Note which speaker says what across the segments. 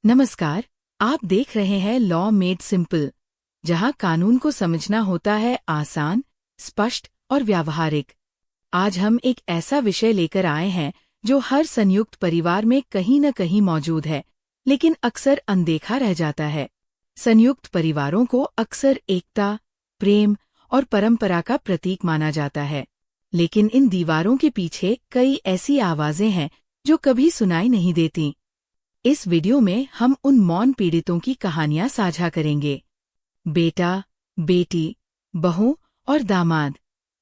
Speaker 1: नमस्कार। आप देख रहे हैं लॉ मेड सिंपल, जहां कानून को समझना होता है आसान, स्पष्ट और व्यावहारिक। आज हम एक ऐसा विषय लेकर आए हैं जो हर संयुक्त परिवार में कहीं न कहीं मौजूद है, लेकिन अक्सर अनदेखा रह जाता है। संयुक्त परिवारों को अक्सर एकता, प्रेम और परंपरा का प्रतीक माना जाता है, लेकिन इन दीवारों के पीछे कई ऐसी आवाजें हैं जो कभी सुनाई नहीं देती। इस वीडियो में हम उन मौन पीड़ितों की कहानियां साझा करेंगे। बेटा, बेटी, बहू और दामाद,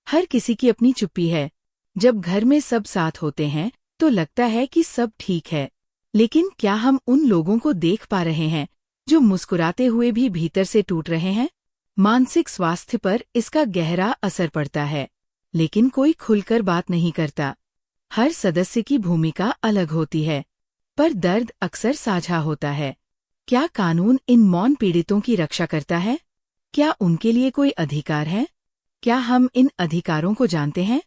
Speaker 1: हर किसी की अपनी चुप्पी है। जब घर में सब साथ होते हैं तो लगता है कि सब ठीक है, लेकिन क्या हम उन लोगों को देख पा रहे हैं जो मुस्कुराते हुए भी भीतर से टूट रहे हैं? मानसिक स्वास्थ्य पर इसका गहरा असर पड़ता है, लेकिन कोई खुलकर बात नहीं करता। हर सदस्य की भूमिका अलग होती है, पर दर्द अक्सर साझा होता है। क्या कानून इन मौन पीड़ितों की रक्षा करता है? क्या उनके लिए कोई अधिकार है? क्या हम इन अधिकारों को जानते हैं?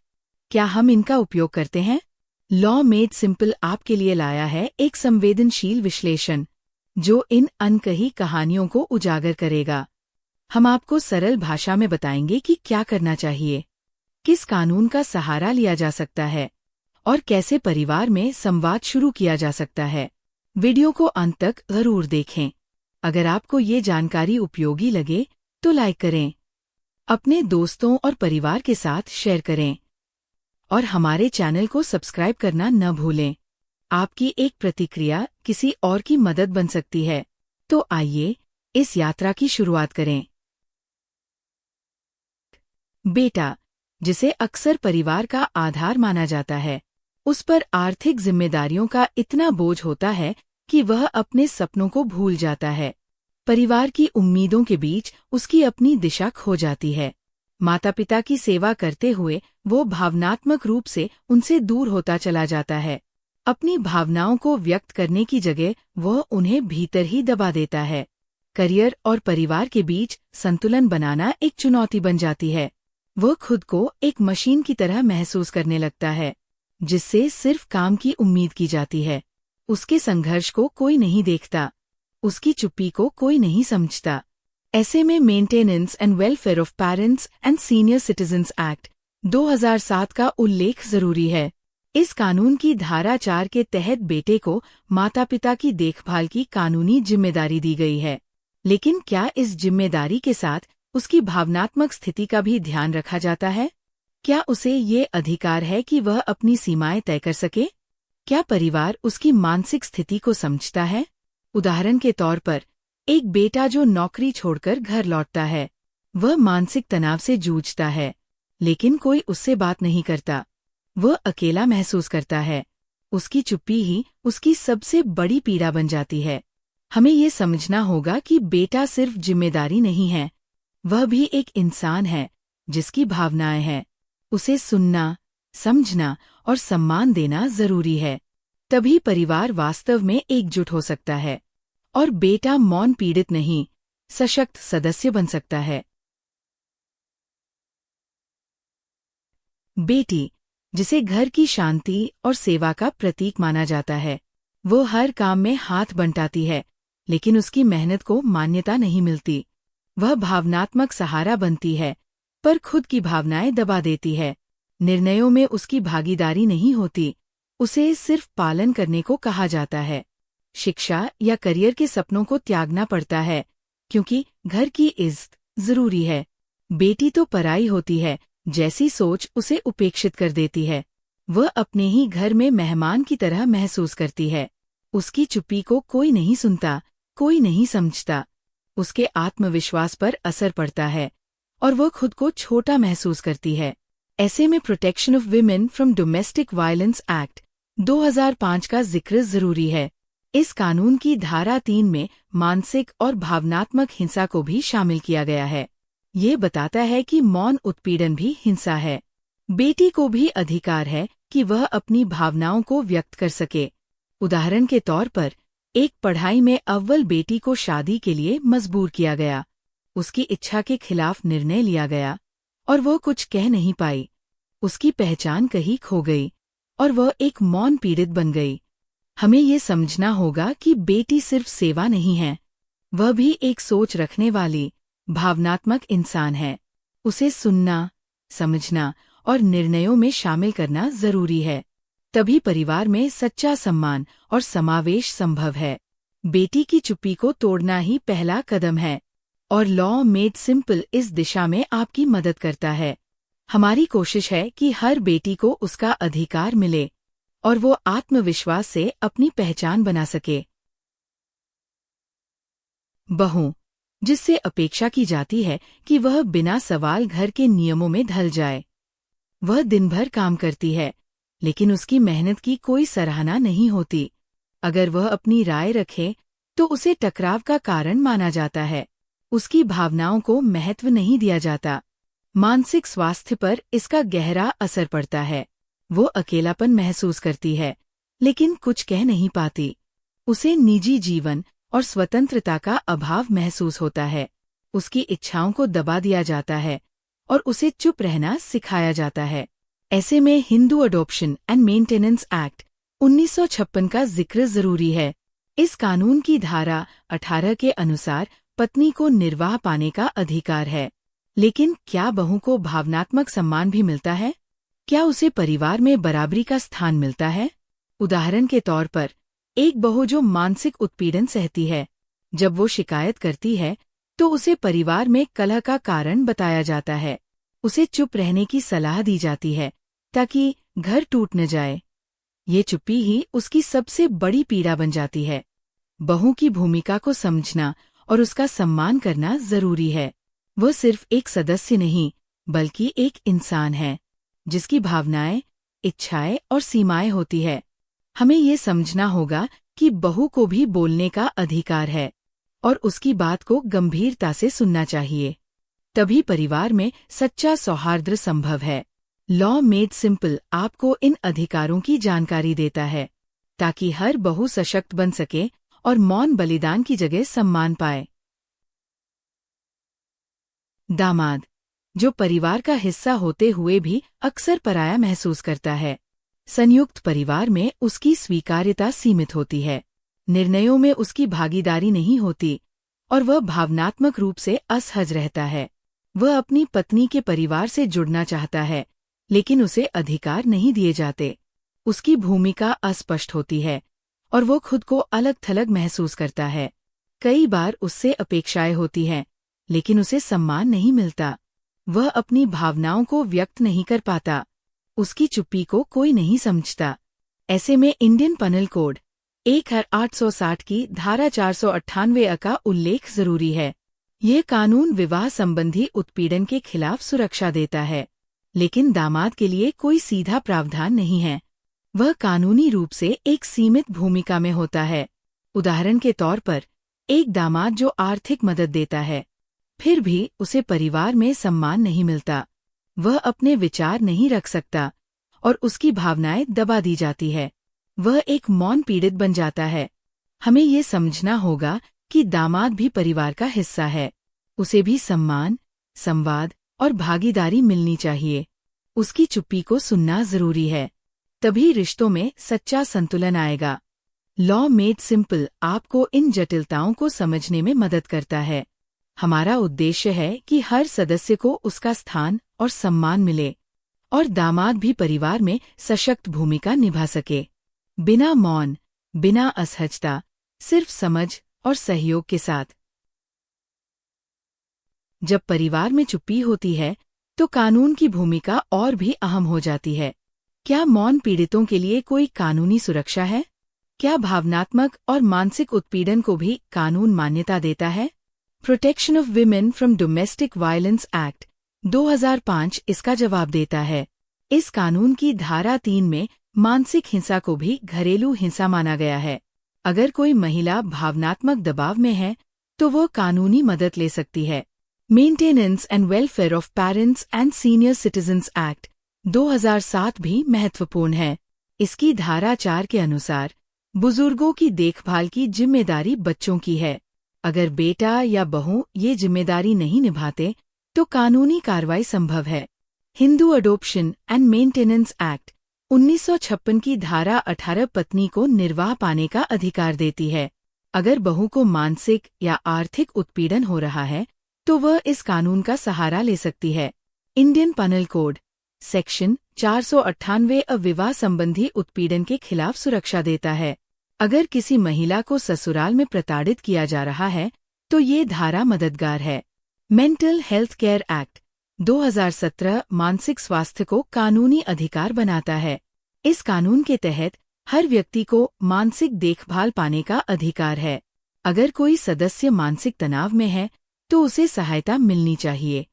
Speaker 1: क्या हम इनका उपयोग करते हैं? लॉ मेड सिंपल आपके लिए लाया है एक संवेदनशील विश्लेषण, जो इन अनकही कहानियों को उजागर करेगा। हम आपको सरल भाषा में बताएंगे कि क्या करना चाहिए, किस कानून का सहारा लिया जा सकता है और कैसे परिवार में संवाद शुरू किया जा सकता है। वीडियो को अंत तक जरूर देखें। अगर आपको ये जानकारी उपयोगी लगे तो लाइक करें, अपने दोस्तों और परिवार के साथ शेयर करें और हमारे चैनल को सब्सक्राइब करना न भूलें। आपकी एक प्रतिक्रिया किसी और की मदद बन सकती है। तो आइए इस यात्रा की शुरुआत करें। बेटा, जिसे अक्सर परिवार का आधार माना जाता है, उस पर आर्थिक जिम्मेदारियों का इतना बोझ होता है कि वह अपने सपनों को भूल जाता है। परिवार की उम्मीदों के बीच उसकी अपनी दिशा खो जाती है। माता पिता की सेवा करते हुए वो भावनात्मक रूप से उनसे दूर होता चला जाता है। अपनी भावनाओं को व्यक्त करने की जगह वह उन्हें भीतर ही दबा देता है। करियर और परिवार के बीच संतुलन बनाना एक चुनौती बन जाती है। वह खुद को एक मशीन की तरह महसूस करने लगता है, जिससे सिर्फ काम की उम्मीद की जाती है। उसके संघर्ष को कोई नहीं देखता, उसकी चुप्पी को कोई नहीं समझता। ऐसे में maintenance and welfare of parents and senior citizens act 2007 का उल्लेख जरूरी है। इस कानून की धारा 4 के तहत बेटे को माता पिता की देखभाल की कानूनी जिम्मेदारी दी गई है। लेकिन क्या इस जिम्मेदारी के साथ उसकी भावनात्मक स्थिति का भी ध्यान रखा जाता है? क्या उसे ये अधिकार है कि वह अपनी सीमाएं तय कर सके? क्या परिवार उसकी मानसिक स्थिति को समझता है? उदाहरण के तौर पर, एक बेटा जो नौकरी छोड़कर घर लौटता है, वह मानसिक तनाव से जूझता है, लेकिन कोई उससे बात नहीं करता। वह अकेला महसूस करता है। उसकी चुप्पी ही उसकी सबसे बड़ी पीड़ा बन जाती है। हमें ये समझना होगा कि बेटा सिर्फ जिम्मेदारी नहीं है, वह भी एक इंसान है जिसकी भावनाएं हैं। उसे सुनना, समझना और सम्मान देना जरूरी है। तभी परिवार वास्तव में एकजुट हो सकता है और बेटा मौन पीड़ित नहीं, सशक्त सदस्य बन सकता है। बेटी, जिसे घर की शांति और सेवा का प्रतीक माना जाता है, वो हर काम में हाथ बंटाती है, लेकिन उसकी मेहनत को मान्यता नहीं मिलती। वह भावनात्मक सहारा बनती है, पर खुद की भावनाएं दबा देती है। निर्णयों में उसकी भागीदारी नहीं होती, उसे सिर्फ पालन करने को कहा जाता है। शिक्षा या करियर के सपनों को त्यागना पड़ता है, क्योंकि घर की इज्जत जरूरी है। बेटी तो पराई होती है, जैसी सोच उसे उपेक्षित कर देती है। वह अपने ही घर में मेहमान की तरह महसूस करती है। उसकी चुप्पी को कोई नहीं सुनता, कोई नहीं समझता। उसके आत्मविश्वास पर असर पड़ता है और वह खुद को छोटा महसूस करती है। ऐसे में protection of women from domestic violence act 2005 का जिक्र जरूरी है। इस कानून की धारा 3 में मानसिक और भावनात्मक हिंसा को भी शामिल किया गया है। ये बताता है कि मौन उत्पीड़न भी हिंसा है। बेटी को भी अधिकार है कि वह अपनी भावनाओं को व्यक्त कर सके। उदाहरण के तौर पर, एक पढ़ाई में अव्वल बेटी को शादी के लिए मजबूर किया गया। उसकी इच्छा के खिलाफ निर्णय लिया गया और वह कुछ कह नहीं पाई। उसकी पहचान कहीं खो गई और वह एक मौन पीड़ित बन गई। हमें ये समझना होगा कि बेटी सिर्फ सेवा नहीं है, वह भी एक सोच रखने वाली, भावनात्मक इंसान है। उसे सुनना, समझना और निर्णयों में शामिल करना जरूरी है। तभी परिवार में सच्चा सम्मान और समावेश संभव है। बेटी की चुप्पी को तोड़ना ही पहला कदम है, और लॉ मेड सिंपल इस दिशा में आपकी मदद करता है। हमारी कोशिश है कि हर बेटी को उसका अधिकार मिले और वो आत्मविश्वास से अपनी पहचान बना सके। बहू, जिससे अपेक्षा की जाती है कि वह बिना सवाल घर के नियमों में ढल जाए। वह दिन भर काम करती है, लेकिन उसकी मेहनत की कोई सराहना नहीं होती। अगर वह अपनी राय रखे तो उसे टकराव का कारण माना जाता है। उसकी भावनाओं को महत्व नहीं दिया जाता। मानसिक स्वास्थ्य पर इसका गहरा असर पड़ता है। वो अकेलापन महसूस करती है, लेकिन कुछ कह नहीं पाती। उसे निजी जीवन और स्वतंत्रता का अभाव महसूस होता है। उसकी इच्छाओं को दबा दिया जाता है और उसे चुप रहना सिखाया जाता है। ऐसे में Hindu adoption and maintenance act 1956 का जिक्र जरूरी है। इस कानून की धारा 18 के अनुसार पत्नी को निर्वाह पाने का अधिकार है। लेकिन क्या बहू को भावनात्मक सम्मान भी मिलता है? क्या उसे परिवार में बराबरी का स्थान मिलता है? उदाहरण के तौर पर, एक बहू जो मानसिक उत्पीड़न सहती है, जब वो शिकायत करती है तो उसे परिवार में कलह का कारण बताया जाता है। उसे चुप रहने की सलाह दी जाती है ताकि घर टूट न जाए। ये चुप्पी ही उसकी सबसे बड़ी पीड़ा बन जाती है। बहू की भूमिका को समझना और उसका सम्मान करना जरूरी है। वह सिर्फ एक सदस्य नहीं, बल्कि एक इंसान है, जिसकी भावनाएं, इच्छाएं और सीमाएं होती है। हमें ये समझना होगा कि बहू को भी बोलने का अधिकार है और उसकी बात को गंभीरता से सुनना चाहिए। तभी परिवार में सच्चा सौहार्द संभव है। लॉ मेड सिंपल आपको इन अधिकारों की जानकारी देता है, ताकि हर बहू सशक्त बन सके और मौन बलिदान की जगह सम्मान पाए। दामाद, जो परिवार का हिस्सा होते हुए भी अक्सर पराया महसूस करता है। संयुक्त परिवार में उसकी स्वीकार्यता सीमित होती है, निर्णयों में उसकी भागीदारी नहीं होती और वह भावनात्मक रूप से असहज रहता है। वह अपनी पत्नी के परिवार से जुड़ना चाहता है, लेकिन उसे अधिकार नहीं दिए जाते। उसकी भूमिका अस्पष्ट होती है और वो खुद को अलग थलग महसूस करता है। कई बार उससे अपेक्षाएं होती हैं, लेकिन उसे सम्मान नहीं मिलता। वह अपनी भावनाओं को व्यक्त नहीं कर पाता। उसकी चुप्पी को कोई नहीं समझता। ऐसे में इंडियन पनल कोड 1860 की धारा 498 का उल्लेख जरूरी है। यह कानून विवाह संबंधी उत्पीड़न के खिलाफ सुरक्षा देता है, लेकिन दामाद के लिए कोई सीधा प्रावधान नहीं है। वह कानूनी रूप से एक सीमित भूमिका में होता है। उदाहरण के तौर पर, एक दामाद जो आर्थिक मदद देता है, फिर भी उसे परिवार में सम्मान नहीं मिलता। वह अपने विचार नहीं रख सकता और उसकी भावनाएं दबा दी जाती है। वह एक मौन पीड़ित बन जाता है। हमें ये समझना होगा कि दामाद भी परिवार का हिस्सा है। उसे भी सम्मान, संवाद और भागीदारी मिलनी चाहिए। उसकी चुप्पी को सुनना जरूरी है। तभी रिश्तों में सच्चा संतुलन आएगा। लॉ मेड सिंपल आपको इन जटिलताओं को समझने में मदद करता है। हमारा उद्देश्य है कि हर सदस्य को उसका स्थान और सम्मान मिले और दामाद भी परिवार में सशक्त भूमिका निभा सके, बिना मौन, बिना असहजता, सिर्फ समझ और सहयोग के साथ। जब परिवार में चुप्पी होती है तो कानून की भूमिका और भी अहम हो जाती है। क्या मौन पीड़ितों के लिए कोई कानूनी सुरक्षा है? क्या भावनात्मक और मानसिक उत्पीड़न को भी कानून मान्यता देता है? Protection of women from domestic violence act 2005 इसका जवाब देता है। इस कानून की धारा 3 में मानसिक हिंसा को भी घरेलू हिंसा माना गया है। अगर कोई महिला भावनात्मक दबाव में है तो वो कानूनी मदद ले सकती है। Maintenance and welfare of parents and senior citizens act 2007 भी महत्वपूर्ण है। इसकी धारा 4 के अनुसार बुजुर्गों की देखभाल की जिम्मेदारी बच्चों की है। अगर बेटा या बहू ये जिम्मेदारी नहीं निभाते तो कानूनी कार्रवाई संभव है। Hindu adoption and maintenance act 1956 की धारा 18 पत्नी को निर्वाह पाने का अधिकार देती है। अगर बहू को मानसिक या आर्थिक उत्पीड़न हो रहा है तो वह इस कानून का सहारा ले सकती है। इंडियन पनल कोड सेक्शन 498 विवाह संबंधी उत्पीड़न के खिलाफ सुरक्षा देता है। अगर किसी महिला को ससुराल में प्रताड़ित किया जा रहा है तो ये धारा मददगार है। मेंटल हेल्थ केयर एक्ट 2017 मानसिक स्वास्थ्य को कानूनी अधिकार बनाता है। इस कानून के तहत हर व्यक्ति को मानसिक देखभाल पाने का अधिकार है। अगर कोई सदस्य मानसिक तनाव में है तो उसे सहायता मिलनी चाहिए।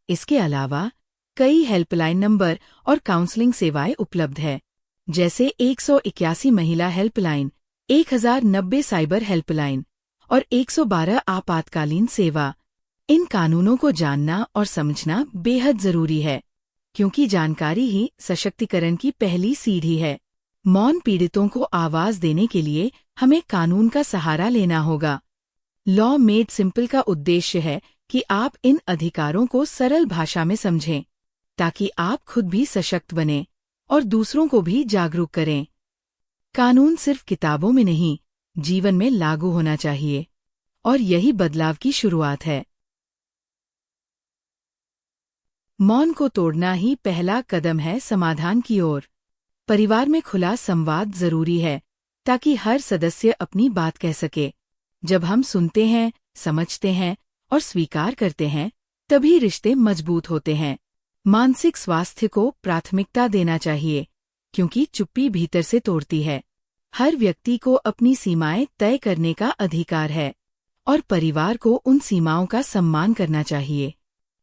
Speaker 1: इसके अलावा कई हेल्पलाइन नंबर और काउंसलिंग सेवाएं उपलब्ध है, जैसे 181 महिला हेल्पलाइन, 1090 साइबर हेल्पलाइन और 112 आपातकालीन सेवा। इन कानूनों को जानना और समझना बेहद जरूरी है, क्योंकि जानकारी ही सशक्तिकरण की पहली सीढ़ी है। मौन पीड़ितों को आवाज देने के लिए हमें कानून का सहारा लेना होगा। लॉ मेड सिंपल का उद्देश्य है कि आप इन अधिकारों को सरल भाषा में समझें, ताकि आप खुद भी सशक्त बनें और दूसरों को भी जागरूक करें। कानून सिर्फ किताबों में नहीं, जीवन में लागू होना चाहिए, और यही बदलाव की शुरुआत है। मौन को तोड़ना ही पहला कदम है समाधान की ओर। परिवार में खुला संवाद जरूरी है, ताकि हर सदस्य अपनी बात कह सके। जब हम सुनते हैं, समझते हैं और स्वीकार करते हैं, तभी रिश्ते मजबूत होते हैं। मानसिक स्वास्थ्य को प्राथमिकता देना चाहिए, क्योंकि चुप्पी भीतर से तोड़ती है। हर व्यक्ति को अपनी सीमाएं तय करने का अधिकार है, और परिवार को उन सीमाओं का सम्मान करना चाहिए।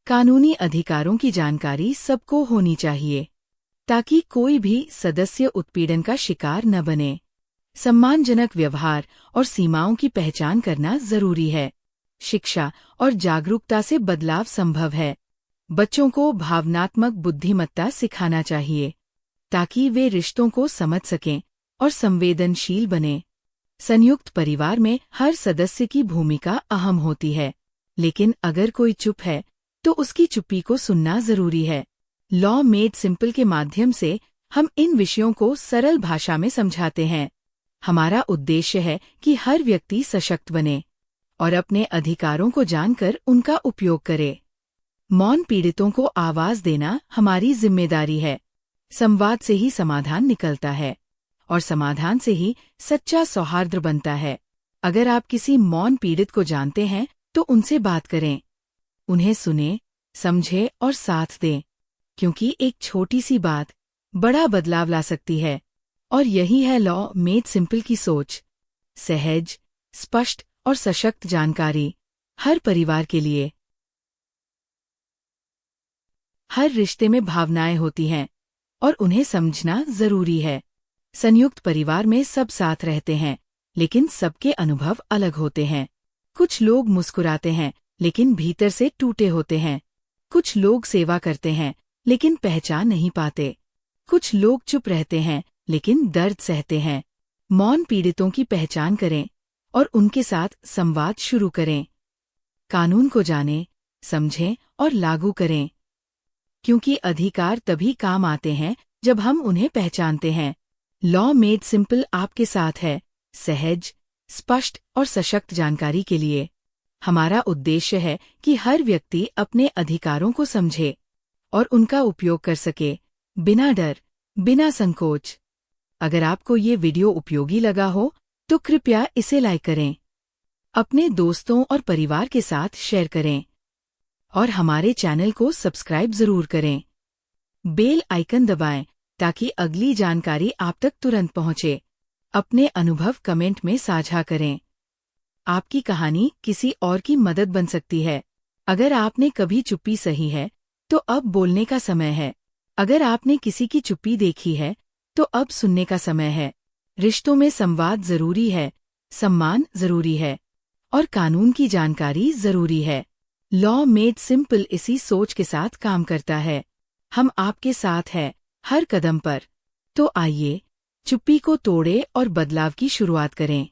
Speaker 1: कानूनी अधिकारों की जानकारी सबको होनी चाहिए, ताकि कोई भी सदस्य उत्पीड़न का शिकार न बने। सम्मानजनक व्यवहार और सीमाओं की पहचान करना जरूरी है। शिक्षा और जागरूकता से बदलाव संभव है। बच्चों को भावनात्मक बुद्धिमत्ता सिखाना चाहिए, ताकि वे रिश्तों को समझ सकें और संवेदनशील बनें। संयुक्त परिवार में हर सदस्य की भूमिका अहम होती है, लेकिन अगर कोई चुप है तो उसकी चुप्पी को सुनना जरूरी है। लॉ मेड सिंपल के माध्यम से हम इन विषयों को सरल भाषा में समझाते हैं। हमारा उद्देश्य है कि हर व्यक्ति सशक्त बने और अपने अधिकारों को जानकर उनका उपयोग करे। मौन पीड़ितों को आवाज देना हमारी जिम्मेदारी है। संवाद से ही समाधान निकलता है, और समाधान से ही सच्चा सौहार्द बनता है। अगर आप किसी मौन पीड़ित को जानते हैं तो उनसे बात करें, उन्हें सुनें, समझें और साथ दें, क्योंकि एक छोटी सी बात बड़ा बदलाव ला सकती है। और यही है लॉ मेड सिंपल की सोच। सहज, स्पष्ट और सशक्त जानकारी हर परिवार के लिए। हर रिश्ते में भावनाएं होती हैं, और उन्हें समझना जरूरी है। संयुक्त परिवार में सब साथ रहते हैं, लेकिन सबके अनुभव अलग होते हैं। कुछ लोग मुस्कुराते हैं, लेकिन भीतर से टूटे होते हैं। कुछ लोग सेवा करते हैं, लेकिन पहचान नहीं पाते। कुछ लोग चुप रहते हैं, लेकिन दर्द सहते हैं। मौन पीड़ितों की पहचान करें और उनके साथ संवाद शुरू करें। कानून को जानें, समझें और लागू करें, क्योंकि अधिकार तभी काम आते हैं जब हम उन्हें पहचानते हैं। लॉ मेड सिंपल आपके साथ है, सहज, स्पष्ट और सशक्त जानकारी के लिए। हमारा उद्देश्य है कि हर व्यक्ति अपने अधिकारों को समझे और उनका उपयोग कर सके, बिना डर, बिना संकोच। अगर आपको ये वीडियो उपयोगी लगा हो तो कृपया इसे लाइक करें, अपने दोस्तों और परिवार के साथ शेयर करें, और हमारे चैनल को सब्सक्राइब जरूर करें। बेल आइकन दबाएं ताकि अगली जानकारी आप तक तुरंत पहुंचे। अपने अनुभव कमेंट में साझा करें। आपकी कहानी किसी और की मदद बन सकती है। अगर आपने कभी चुप्पी सही है तो अब बोलने का समय है। अगर आपने किसी की चुप्पी देखी है तो अब सुनने का समय है। रिश्तों में संवाद जरूरी है, सम्मान जरूरी है, और कानून की जानकारी जरूरी है। लॉ मेड सिंपल इसी सोच के साथ काम करता है। हम आपके साथ हैं हर कदम पर। तो आइए, चुप्पी को तोड़े और बदलाव की शुरुआत करें।